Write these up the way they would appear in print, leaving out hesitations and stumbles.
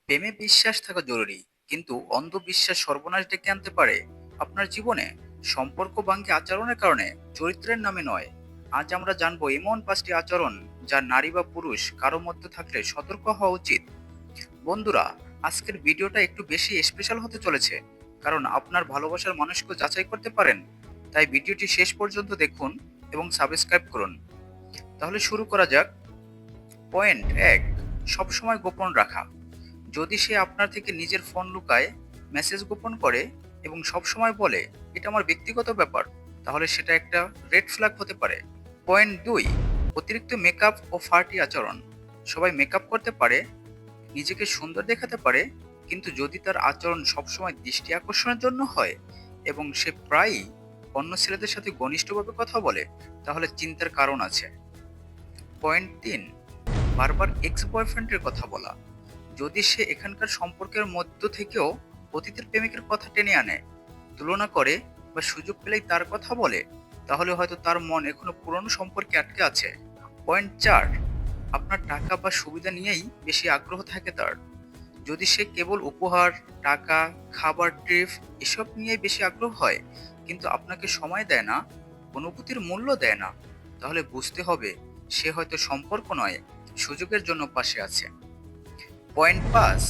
প্রেমে বিশ্বাস থাকা জরুরি, কিন্তু অন্ধবিশ্বাস সর্বনাশ ডেকে আনতে পারে আপনার জীবনে। সম্পর্ক ভাঙ্গে আচরণের কারণে, চরিত্রের নামে নয়। আজ আমরা জানবো এমন 5টি আচরণ যা নারী বা পুরুষ কারো মধ্যে থাকলে সতর্ক হওয়া উচিত। বন্ধুরা, আজকের ভিডিওটা একটু বেশি স্পেশাল হতে চলেছে, কারণ আপনার ভালোবাসার মানুষকে যাচাই করতে পারেন। তাই ভিডিওটি শেষ পর্যন্ত দেখুন এবং সাবস্ক্রাইব করুন। তাহলে শুরু করা যাক। পয়েন্ট 1, সবসময় গোপন রাখা। যদি সে আপনার থেকে নিজের ফোন লুকায়, মেসেজ গোপন করে এবং সবসময় বলে এটা আমার ব্যক্তিগত ব্যাপার, তাহলে সেটা একটা রেড ফ্ল্যাগ হতে পারে। পয়েন্ট 2, অতিরিক্ত মেকআপ ও ফার্টি আচরণ। সবাই মেকআপ করতে পারে, নিজেকে সুন্দর দেখাতে পারে, কিন্তু যদি তার আচরণ সবসময় দৃষ্টি আকর্ষণের জন্য হয় এবং সে প্রায়ই অন্য ছেলেদের সাথে ঘনিষ্ঠভাবে কথা বলে, তাহলে চিন্তার কারণ আছে। পয়েন্ট 3, বারবার এক্স বয়ফ্রেন্ডের কথা বলা। যদি সে এখানকার সম্পর্কের মধ্য থেকেও অতীতের প্রেমিকের কথা টেনে আনে, তুলনা করে বা সুযোগ পেলেই তার কথা বলে, তাহলে হয়তো তার মন এখনো পুরনো সম্পর্কে আটকে আছে। পয়েন্ট 4, আপনার টাকা বা সুবিধা নিয়েই বেশি আগ্রহ থাকে তার। যদি সে কেবল উপহার, টাকা, খাবার, ট্রিপ এসব নিয়ে বেশি আগ্রহ হয়, কিন্তু আপনাকে সময় দেয় না, অনুভূতির মূল্য দেয় না, তাহলে বুঝতে হবে সে হয়তো সম্পর্ক নয়, সুযোগের জন্য পাশে আছে। পয়েন্ট 5,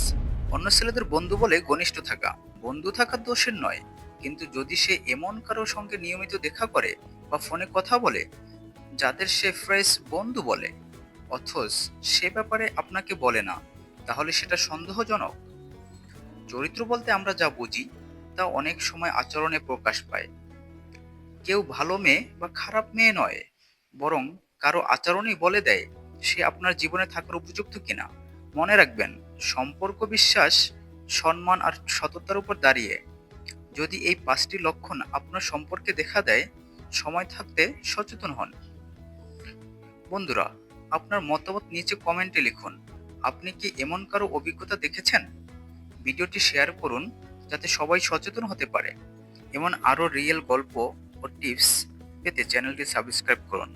অন্য ছেলেদের বন্ধু বলে ঘনিষ্ঠ থাকা। বন্ধু থাকা দোষের নয়, কিন্তু যদি সে এমন কারোর সঙ্গে নিয়মিত দেখা করে বা ফোনে কথা বলে যাদের সে ফ্রেশ বন্ধু বলে, অথচ সে ব্যাপারে আপনাকে বলে না, তাহলে সেটা সন্দেহজনক। চরিত্র বলতে আমরা যা বুঝি তা অনেক সময় আচরণে প্রকাশ পায়। কেউ ভালো মেয়ে বা খারাপ মেয়ে নয়, বরং কারো আচরণই বলে দেয় সে আপনার জীবনে থাকার উপযুক্ত কিনা। মনে রাখবেন, সম্পর্ক বিশ্বাস, সম্মান আর সততার উপর দাঁড়িয়ে। যদি এই 5টি লক্ষণ আপনার সম্পর্কে দেখা দেয়, সময় থাকতে সচেতন হন। বন্ধুরা, আপনার মতামত নিচে কমেন্টে লিখুন। আপনি কি এমন কারো অভিজ্ঞতা দেখেছেন? ভিডিওটি শেয়ার করুন যাতে সবাই সচেতন হতে পারে। এমন আরো রিয়েল গল্প ও টিপস পেতে চ্যানেলটি সাবস্ক্রাইব করুন।